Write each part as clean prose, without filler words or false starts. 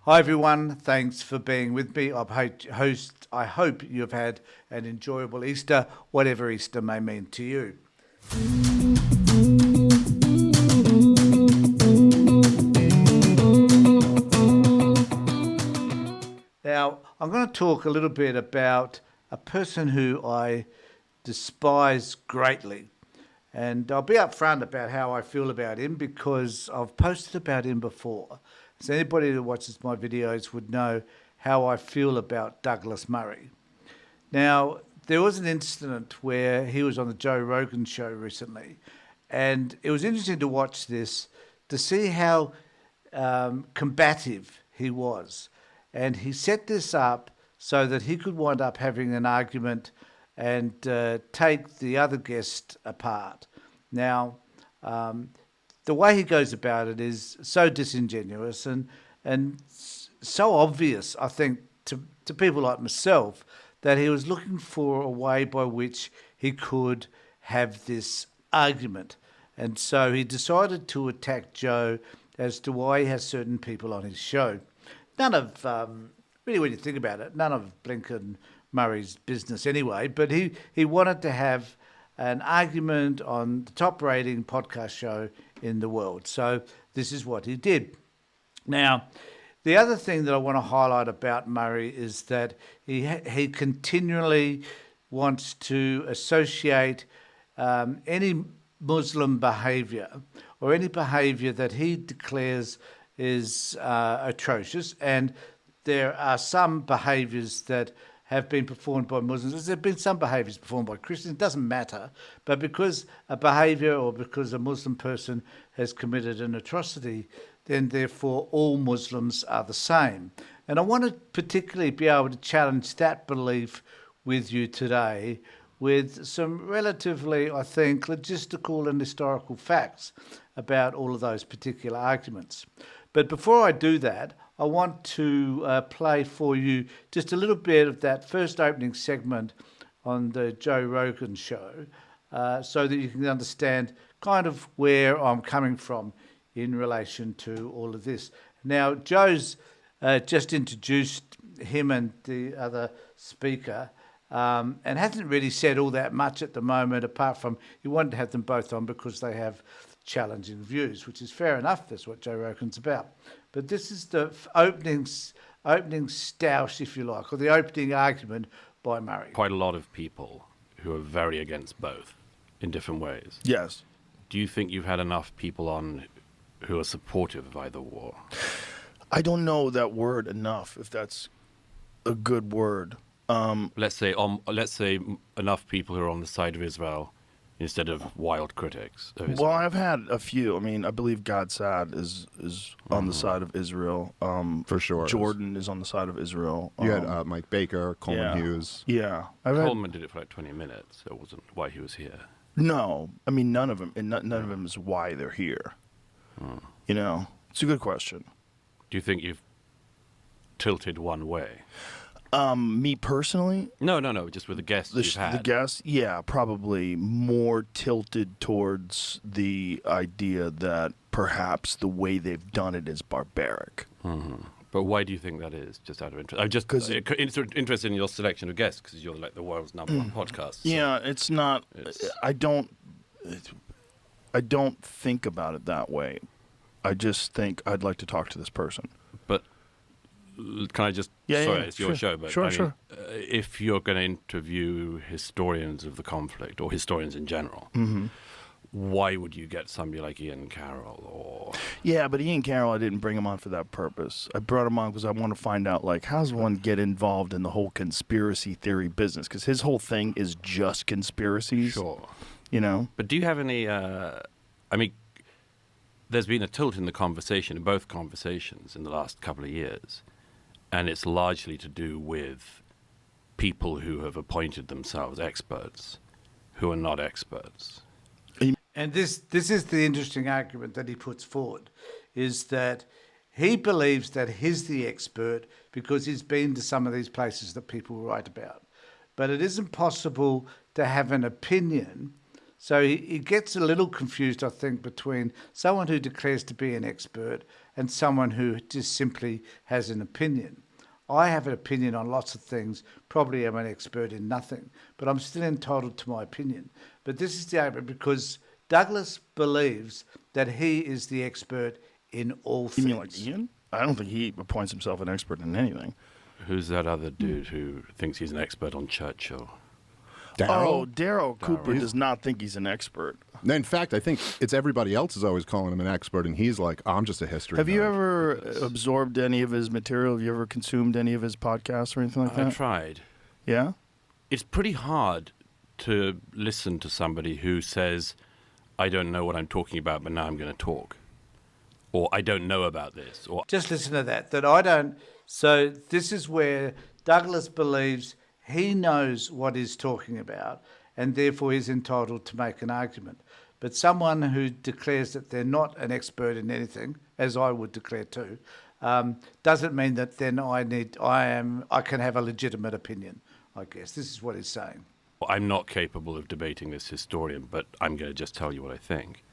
Hi everyone, thanks for being with me. I hope you've had an enjoyable Easter, whatever Easter may mean to you. Now, I'm going to talk a little bit about a person who I despise greatly. And I'll be upfront about how I feel about him because I've posted about him before. So anybody who watches my videos would know how I feel about Douglas Murray. Now, there was an incident where he was on the Joe Rogan show recently, and it was interesting to watch this to see how combative he was. And he set this up so that he could wind up having an argument and take the other guest apart. Now, the way he goes about it is so disingenuous and so obvious, I think, to people like myself, that he was looking for a way by which he could have this argument. And so he decided to attack Joe as to why he has certain people on his show. None of, really when you think about it, none of Blinken Murray's business anyway, but he wanted to have an argument on the top rating podcast show in the world. So this is what he did. Now, the other thing that I want to highlight about Murray is that he continually wants to associate any Muslim behaviour or any behaviour that he declares is atrocious. And there are some behaviours that have been performed by Muslims. There have been some behaviours performed by Christians. It doesn't matter. But because a behaviour or because a Muslim person has committed an atrocity, then therefore all Muslims are the same. And I want to particularly be able to challenge that belief with you today with some relatively, I think, logistical and historical facts about all of those particular arguments. But before I do that, I want to play for you just a little bit of that first opening segment on the Joe Rogan show so that you can understand kind of where I'm coming from in relation to all of this. Now, Joe's just introduced him and the other speaker and hasn't really said all that much at the moment, apart from he wanted to have them both on because they have challenging views, which is fair enough. That's what Joe Rogan's about. But this is the opening stoush, if you like, or the opening argument by Murray. Quite a lot of people who are very against both in different ways. Yes. Do you think you've had enough people on who are supportive of either war? I don't know that word enough, if that's a good word. Let's say enough people who are on the side of Israel instead of wild critics of Israel. Well, I've had a few. I mean, I believe God Sad is on the side of Israel. For sure. Jordan is on the side of Israel. You had Mike Baker, Coleman Hughes. Yeah. Coleman did it for like 20 minutes, so it wasn't why he was here. No. I mean, none of them. And none of them is why they're here. You know? It's a good question. Do you think you've tilted one way? Me personally? No, just with the guests you've had. The guests? Yeah, probably more tilted towards the idea that perhaps the way they've done it is barbaric. Mm-hmm. But why do you think that is, just out of interest? I'm just interested in your selection of guests, because you're like the world's number one podcast. So yeah, it's not... I don't think about it that way. I just think I'd like to talk to this person. But... Can I just... sorry, it's your show, but sure. If you're going to interview historians of the conflict, or historians in general, why would you get somebody like Ian Carroll or... Yeah, but Ian Carroll, I didn't bring him on for that purpose. I brought him on because I want to find out, like, how does one get involved in the whole conspiracy theory business? Because his whole thing is just conspiracies. Sure. You know? But do you have any... I mean, there's been a tilt in the conversation, in both conversations in the last couple of years. And it's largely to do with people who have appointed themselves experts, who are not experts. And this is the interesting argument that he puts forward, is that he believes that he's the expert because he's been to some of these places that people write about. But it isn't possible to have an opinion. So he gets a little confused, I think, between someone who declares to be an expert and someone who just simply has an opinion. I have an opinion on lots of things, probably am an expert in nothing, but I'm still entitled to my opinion. But this is the argument because Douglas believes that he is the expert in all You things. mean like Ian? I don't think he appoints himself an expert in anything. Who's that other dude who thinks he's an expert on Churchill? Oh, Daryl? Daryl Cooper Darryl. does not think he's an expert. No, in fact, I think it's everybody else is always calling him an expert, and he's like, I'm just a history Have you nerd." ever absorbed any of his material? Have you ever consumed any of his podcasts or anything like I that? tried. Yeah? It's pretty hard to listen to somebody who says, I don't know what I'm talking about, but now I'm going to talk. Or I don't know about this. Or Just listen to that I don't. So this is where Douglas believes he knows what he's talking about and therefore he's entitled to make an argument. But someone who declares that they're not an expert in anything, as I would declare too, doesn't mean that then I can have a legitimate opinion, I guess. This is what he's saying. I'm not capable of debating this historian, but I'm going to just tell you what I think.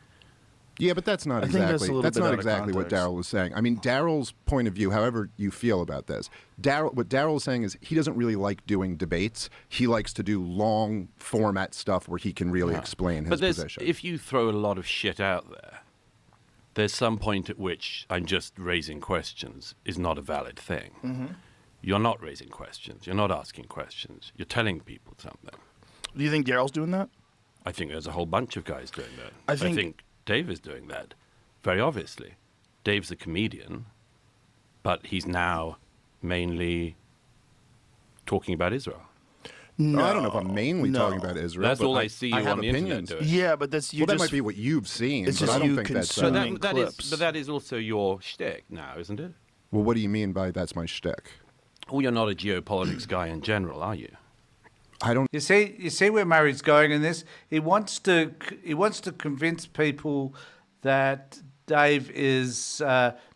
Yeah, but that's not I think that's a exactly little bit out of exactly what context. Daryl was saying. I mean, Daryl's point of view, however you feel about this, what Daryl is saying is he doesn't really like doing debates. He likes to do long format stuff where he can really explain his But position. if you throw a lot of shit out there, there's some point at which I'm just raising questions is not a valid thing. Mm-hmm. You're not raising questions. You're not asking questions. You're telling people something. Do you think Daryl's doing that? I think there's a whole bunch of guys doing that. I think Dave is doing that, very obviously. Dave's a comedian, but he's now mainly talking about Israel. No, I don't know if I'm mainly talking about Israel. That's but all I see you have on the internet opinions. doing. Yeah, but that's you Well, that just might be what you've seen, it's but just I don't you think that's. So consuming clips. but that is also your shtick now, isn't it? Well, what do you mean by that's my shtick? Well, you're not a geopolitics guy in general, are you? I don't. You see where Murray's going in this. He wants to convince people that Dave is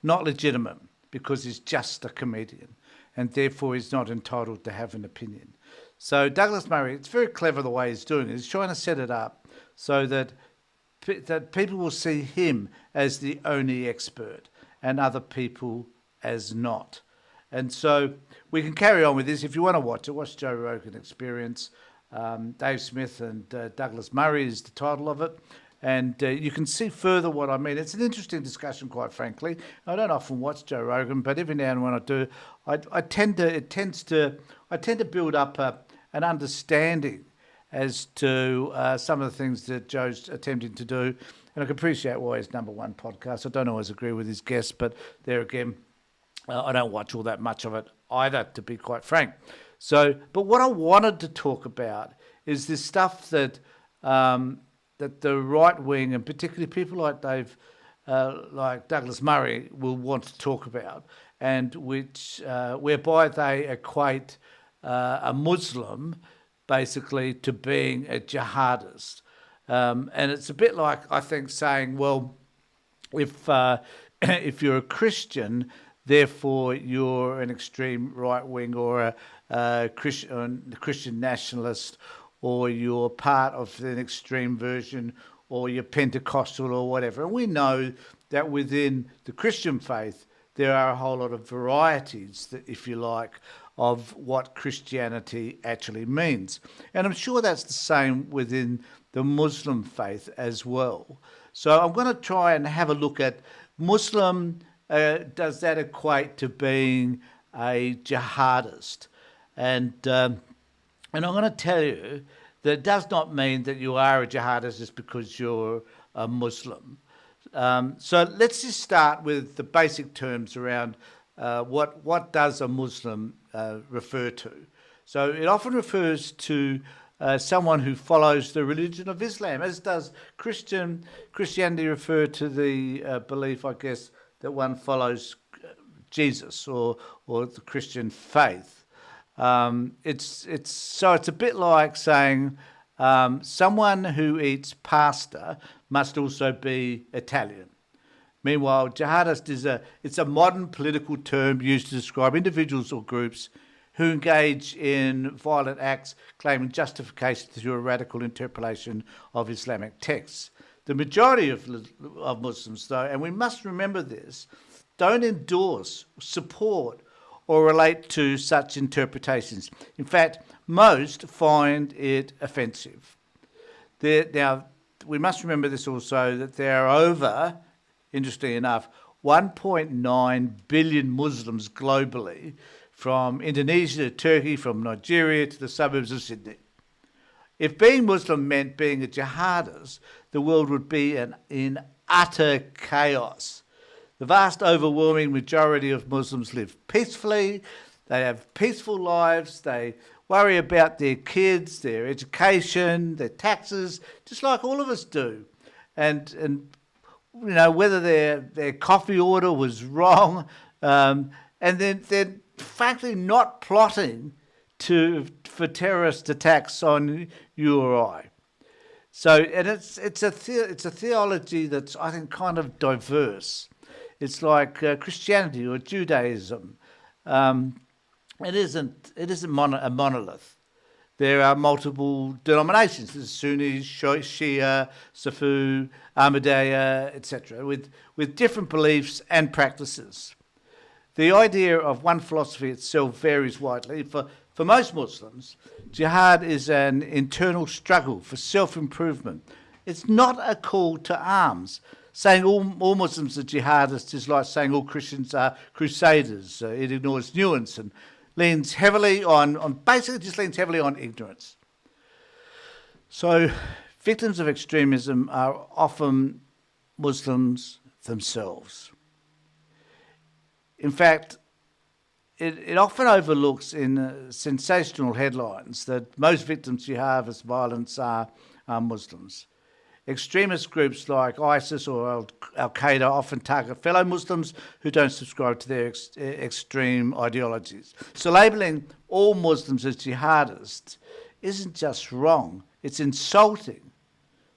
not legitimate because he's just a comedian, and therefore he's not entitled to have an opinion. So Douglas Murray, it's very clever the way he's doing it. He's trying to set it up so that people will see him as the only expert and other people as not. And so we can carry on with this. If you want to watch it, watch Joe Rogan Experience. Dave Smith and Douglas Murray is the title of it. And you can see further what I mean. It's an interesting discussion, quite frankly. I don't often watch Joe Rogan, but every now and when I do, I tend to build up an understanding as to some of the things that Joe's attempting to do. And I can appreciate why he's number one podcast. I don't always agree with his guests, but there again, I don't watch all that much of it either, to be quite frank. So, but what I wanted to talk about is this stuff that that the right wing and particularly people like like Douglas Murray will want to talk about, and which whereby they equate a Muslim basically to being a jihadist, and it's a bit like, I think, saying, well, if you're a Christian, therefore you're an extreme right wing or a Christian nationalist, or you're part of an extreme version, or you're Pentecostal or whatever. And we know that within the Christian faith, there are a whole lot of varieties, that, if you like, of what Christianity actually means. And I'm sure that's the same within the Muslim faith as well. So I'm going to try and have a look at Muslim. Does that equate to being a jihadist? And I'm going to tell you that it does not mean that you are a jihadist just because you're a Muslim. So let's just start with the basic terms around what does a Muslim refer to. So it often refers to someone who follows the religion of Islam, as does Christianity refer to the belief, I guess, that one follows Jesus or the Christian faith. It's a bit like saying someone who eats pasta must also be Italian. Meanwhile, jihadist it's a modern political term used to describe individuals or groups who engage in violent acts claiming justification through a radical interpolation of Islamic texts. The majority of Muslims, though, and we must remember this, don't endorse, support, or relate to such interpretations. In fact, most find it offensive. Now, we must remember this also, that there are over, interestingly enough, 1.9 billion Muslims globally, from Indonesia to Turkey, from Nigeria to the suburbs of Sydney. If being Muslim meant being a jihadist, the world would be in utter chaos. The vast overwhelming majority of Muslims live peacefully, they have peaceful lives, they worry about their kids, their education, their taxes, just like all of us do. And you know, whether their coffee order was wrong, and then they're frankly not plotting for terrorist attacks on you or I. So, and it's a theology that's, I think, kind of diverse. It's like Christianity or Judaism. It isn't a monolith. There are multiple denominations. There's Sunnis, Shia, Sufi, Ahmadiyya, etc., with different beliefs and practices. The idea of one philosophy itself varies widely. For most Muslims, jihad is an internal struggle for self-improvement. It's not a call to arms. Saying all Muslims are jihadists is like saying all Christians are crusaders. It ignores nuance and leans heavily on ignorance. So victims of extremism are often Muslims themselves. In fact, it often overlooks in sensational headlines that most victims of jihadist violence are Muslims. Extremist groups like ISIS or Al-Qaeda often target fellow Muslims who don't subscribe to their extreme ideologies. So labelling all Muslims as jihadists isn't just wrong, it's insulting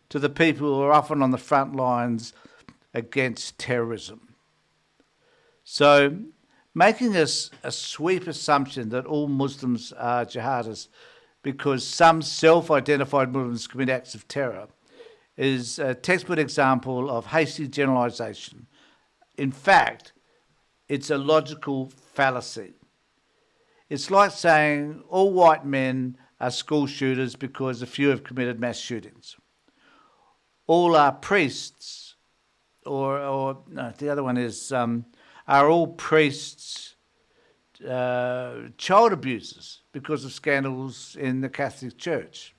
to the people who are often on the front lines against terrorism. So making a sweep assumption that all Muslims are jihadists because some self-identified Muslims commit acts of terror is a textbook example of hasty generalisation. In fact, it's a logical fallacy. It's like saying all white men are school shooters because a few have committed mass shootings. All are priests, or no, the other one is, are all priests child abusers because of scandals in the Catholic Church?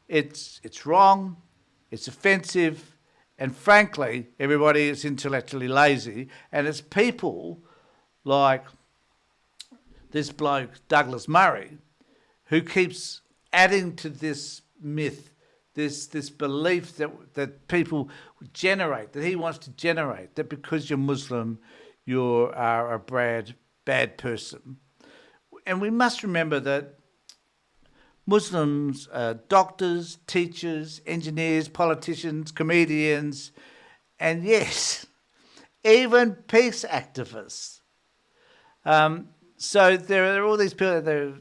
It's wrong. It's offensive, and frankly, everybody is intellectually lazy, and it's people like this bloke, Douglas Murray, who keeps adding to this myth, this belief that people generate, that he wants to generate, that because you're Muslim, you are a bad person. And we must remember that Muslims are doctors, teachers, engineers, politicians, comedians, and yes, even peace activists. So there are all these people,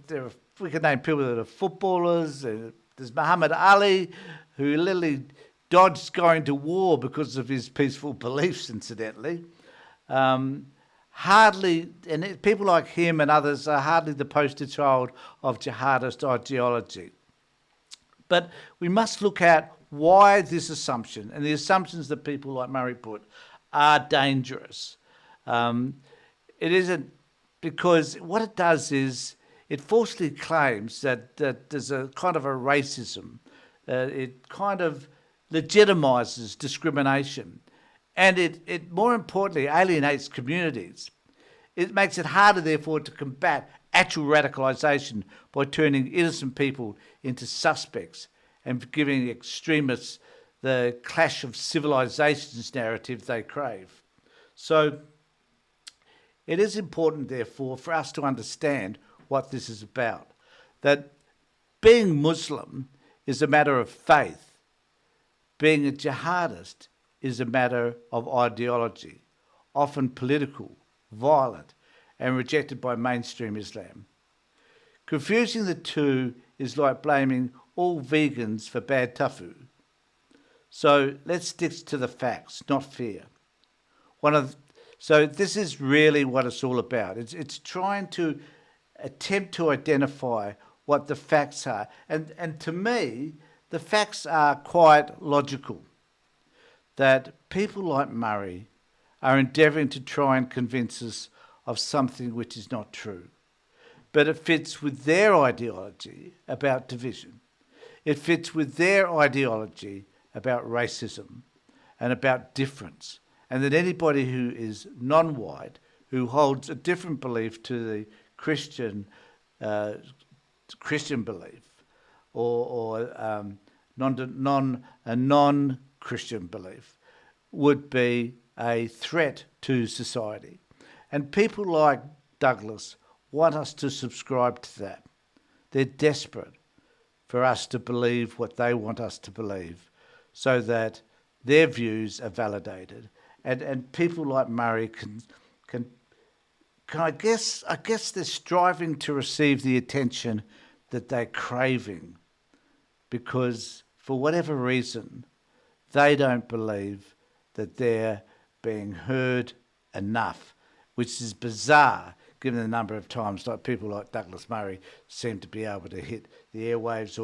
we can name people that are footballers. There's Muhammad Ali, who literally dodged going to war because of his peaceful beliefs, incidentally. People like him and others are hardly the poster child of jihadist ideology. But we must look at why this assumption, and the assumptions that people like Murray put, are dangerous. It isn't, because what it does is it falsely claims that there's a kind of a racism. It kind of legitimizes discrimination. And it more importantly alienates communities. It makes it harder, therefore, to combat actual radicalisation by turning innocent people into suspects and giving extremists the clash of civilizations narrative they crave. So it is important, therefore, for us to understand what this is about, that being Muslim is a matter of faith. Being a jihadist is a matter of ideology, often political, violent, and rejected by mainstream Islam. Confusing the two is like blaming all vegans for bad tofu. So let's stick to the facts, not fear. One of So this is really what it's all about. It's trying to attempt to identify what the facts are. And to me, the facts are quite logical. That people like Murray are endeavouring to try and convince us of something which is not true. But it fits with their ideology about division. It fits with their ideology about racism and about difference. And that anybody who is non-white, who holds a different belief to the Christian belief, or a non-Christian belief, would be a threat to society. And people like Douglas want us to subscribe to that. They're desperate for us to believe what they want us to believe so that their views are validated. And people like Murray can I guess they're striving to receive the attention that they're craving because for whatever reason they don't believe that they're being heard enough, which is bizarre given the number of times like people like Douglas Murray seem to be able to hit the airwaves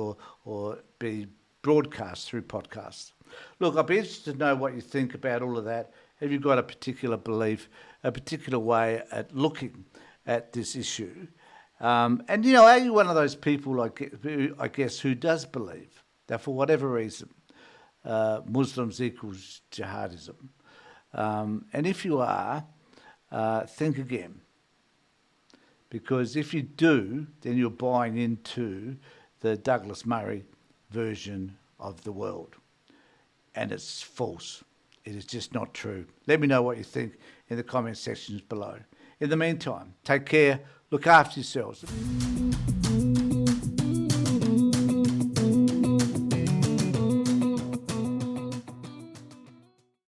or be broadcast through podcasts. Look, I'd be interested to know what you think about all of that. Have you got a particular belief, a particular way at looking at this issue? And, are you one of those people, I guess, who does believe that for whatever reason, Muslims equals jihadism? And if you are, think again. Because if you do, then you're buying into the Douglas Murray version of the world. And it's false. It is just not true. Let me know what you think in the comment sections below. In the meantime, take care, look after yourselves.